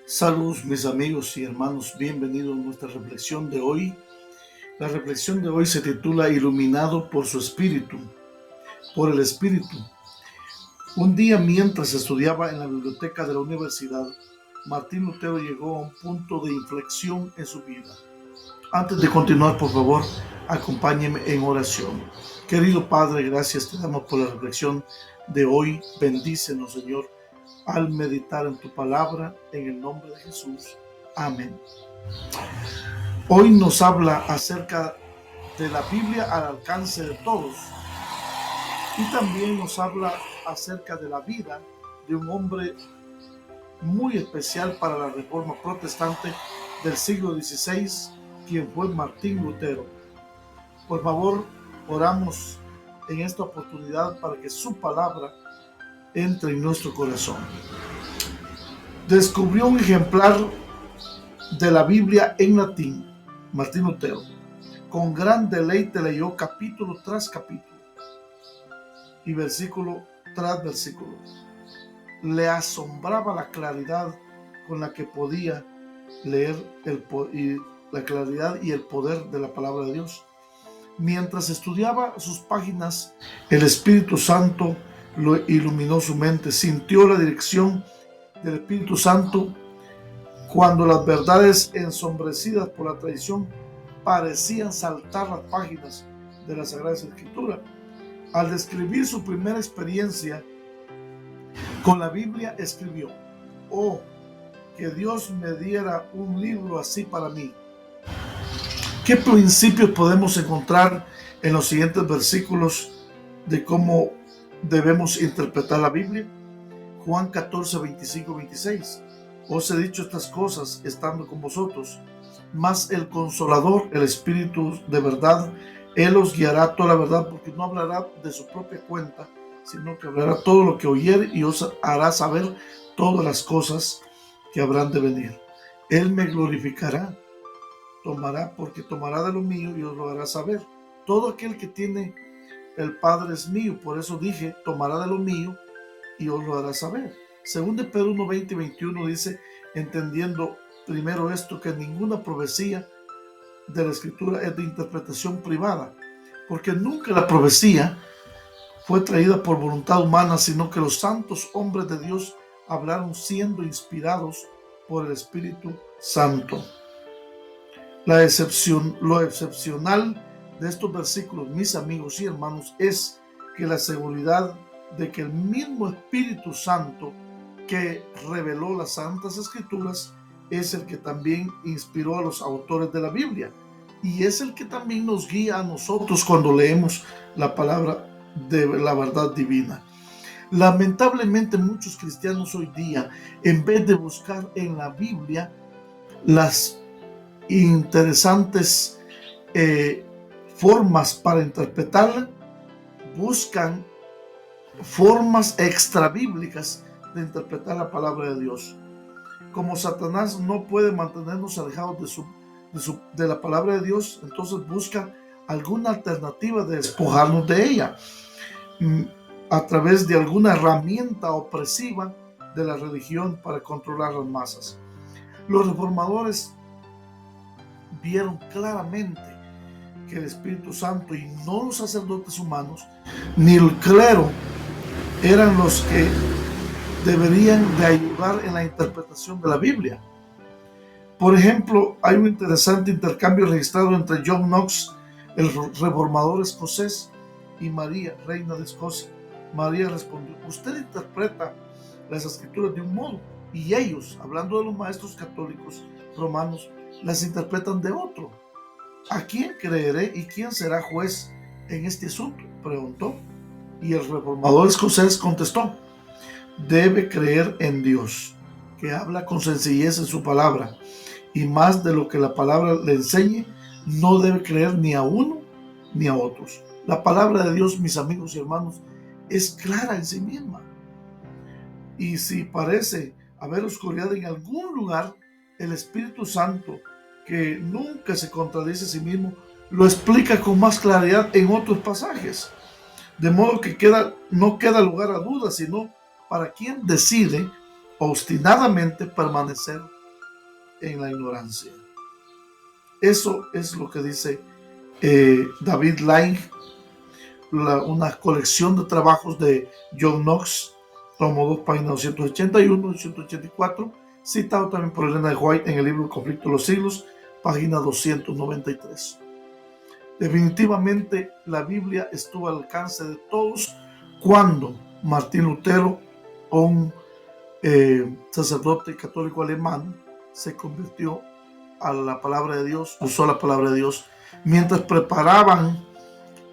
Saludos mis amigos y hermanos, bienvenidos a nuestra reflexión de hoy. La reflexión de hoy se titula Iluminado por su Espíritu, por el Espíritu. Un día mientras estudiaba en la biblioteca de la universidad, Martín Lutero llegó a un punto de inflexión en su vida. Antes de continuar, por favor, acompáñeme en oración. Querido Padre, gracias te damos por la reflexión de hoy. Bendícenos, Señor, al meditar en tu palabra, en el nombre de Jesús. Amén. Hoy nos habla acerca de la Biblia al alcance de todos y también nos habla acerca de la vida de un hombre muy especial para la Reforma Protestante del siglo XVI, quien fue Martín Lutero. Por favor, oramos en esta oportunidad para que su palabra entre en nuestro corazón. Descubrió un ejemplar de la Biblia en latín, Martín Lutero. Con gran deleite leyó capítulo tras capítulo y versículo tras versículo. Le asombraba la claridad con la que podía leer la claridad y el poder de la palabra de Dios. Mientras estudiaba sus páginas, el Espíritu Santo lo iluminó su mente. Sintió la dirección del Espíritu Santo cuando las verdades ensombrecidas por la tradición parecían saltar las páginas de la Sagrada Escritura. Al describir su primera experiencia con la Biblia, escribió: "Oh, que Dios me diera un libro así para mí". ¿Qué principios podemos encontrar en los siguientes versículos de cómo debemos interpretar la Biblia? Juan 14, 25, 26. Os he dicho estas cosas estando con vosotros, mas el Consolador, el Espíritu de verdad, Él os guiará toda la verdad, porque no hablará de su propia cuenta, sino que hablará todo lo que oyere y os hará saber todas las cosas que habrán de venir. Él me glorificará, porque tomará de lo mío y os lo hará saber. Todo aquel que tiene el Padre es mío, por eso dije, tomará de lo mío y os lo hará saber. Según de Pedro 1, 20 y 21 dice, entendiendo primero esto, que ninguna profecía de la Escritura es de interpretación privada, porque nunca la profecía fue traída por voluntad humana, sino que los santos hombres de Dios hablaron siendo inspirados por el Espíritu Santo. Lo excepcional de estos versículos, mis amigos y hermanos, es que la seguridad de que el mismo Espíritu Santo que reveló las Santas Escrituras es el que también inspiró a los autores de la Biblia y es el que también nos guía a nosotros cuando leemos la palabra de la verdad divina. Lamentablemente muchos cristianos hoy día, en vez de buscar en la Biblia las interesantes formas para interpretarla, buscan formas extrabíblicas de interpretar la palabra de Dios. Como Satanás no puede mantenernos alejados de la palabra de Dios, entonces busca alguna alternativa de despojarnos de ella a través de alguna herramienta opresiva de la religión para controlar las masas. Los reformadores vieron claramente que el Espíritu Santo y no los sacerdotes humanos ni el clero eran los que deberían de ayudar en la interpretación de la Biblia. Por ejemplo, hay un interesante intercambio registrado entre John Knox, el reformador escocés, y María, reina de Escocia. María respondió: usted interpreta las escrituras de un modo y ellos, hablando de los maestros católicos romanos, las interpretan de otro. ¿A quién creeré y quién será juez en este asunto?, preguntó. Y el reformador escocés contestó: debe creer en Dios, que habla con sencillez en su palabra, y más de lo que la palabra le enseñe, no debe creer ni a uno ni a otros. La palabra de Dios, mis amigos y hermanos, es clara en sí misma. Y si parece haber oscuridad en algún lugar, el Espíritu Santo, que nunca se contradice a sí mismo, lo explica con más claridad en otros pasajes. De modo que no queda lugar a dudas, sino para quien decide obstinadamente permanecer en la ignorancia. Eso es lo que dice David Lyne, una colección de trabajos de John Knox, tomo 2, página 281 y 284, citado también por Elena de White en el libro El conflicto de los siglos, página 293. Definitivamente la Biblia estuvo al alcance de todos cuando Martín Lutero, un sacerdote católico alemán, se convirtió a la palabra de Dios, usó la palabra de Dios, mientras preparaban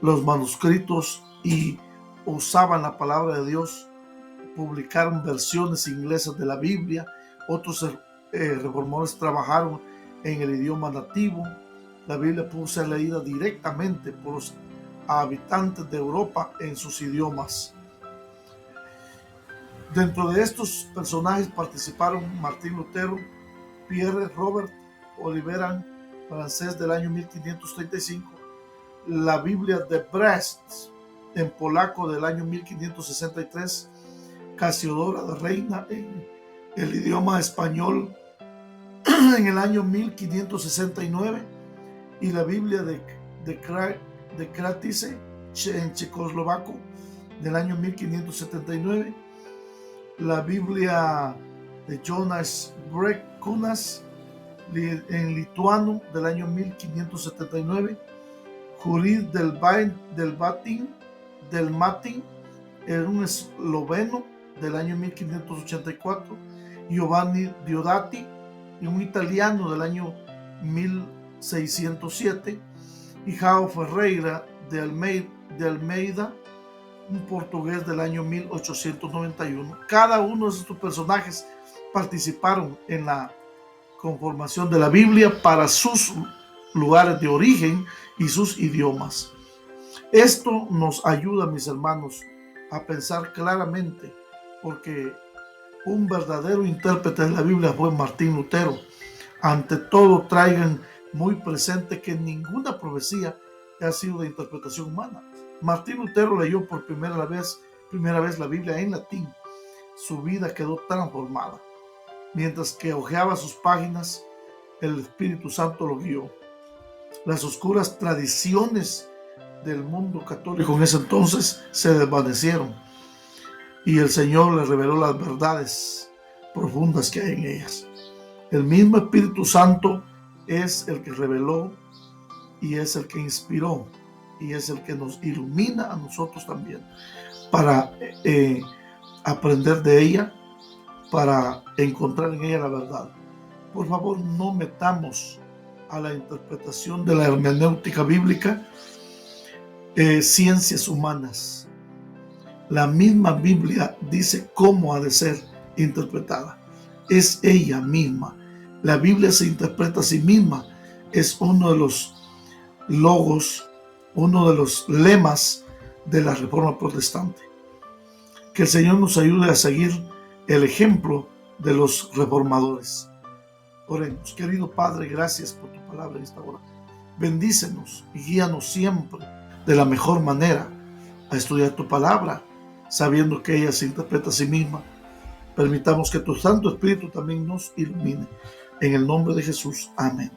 los manuscritos y usaban la palabra de Dios, publicaron versiones inglesas de la Biblia, otros reformadores trabajaron en el idioma nativo. La Biblia pudo ser leída directamente por los habitantes de Europa en sus idiomas. Dentro de estos personajes participaron Martín Lutero, Pierre Robert Oliveran, francés, del año 1535, la Biblia de Brest, en polaco, del año 1563, Casiodora de Reina en el idioma español en el año 1569, y la Biblia de Kratice en checoslovaco del año 1579, la Biblia de Jonas Brekunas en lituano del año 1579, Jurid del Matin en un esloveno del año 1584, Giovanni Diodati en un italiano del año 1607, y João Ferreira de Almeida, un portugués del año 1891. Cada uno de estos personajes participaron en la conformación de la Biblia para sus lugares de origen y sus idiomas. Esto nos ayuda, mis hermanos, a pensar claramente, porque un verdadero intérprete de la Biblia fue Martín Lutero. Ante todo, traigan muy presente que ninguna profecía ha sido de interpretación humana. Martín Lutero leyó por primera vez la Biblia en latín. Su vida quedó transformada. Mientras que hojeaba sus páginas, el Espíritu Santo lo guió. Las oscuras tradiciones del mundo católico en ese entonces se desvanecieron y el Señor le reveló las verdades profundas que hay en ellas. El mismo Espíritu Santo es el que reveló y es el que inspiró y es el que nos ilumina a nosotros también para aprender de ella, para encontrar en ella la verdad. Por favor, no metamos a la interpretación de la hermenéutica bíblica ciencias humanas. La misma Biblia dice cómo ha de ser interpretada. Es ella misma. La Biblia se interpreta a sí misma. Es uno de los logos, uno de los lemas de la Reforma Protestante. Que el Señor nos ayude a seguir el ejemplo de los reformadores. Oremos. Querido Padre, gracias por tu palabra en esta hora. Bendícenos y guíanos siempre de la mejor manera a estudiar tu palabra, sabiendo que ella se interpreta a sí misma. Permitamos que tu Santo Espíritu también nos ilumine. En el nombre de Jesús. Amén.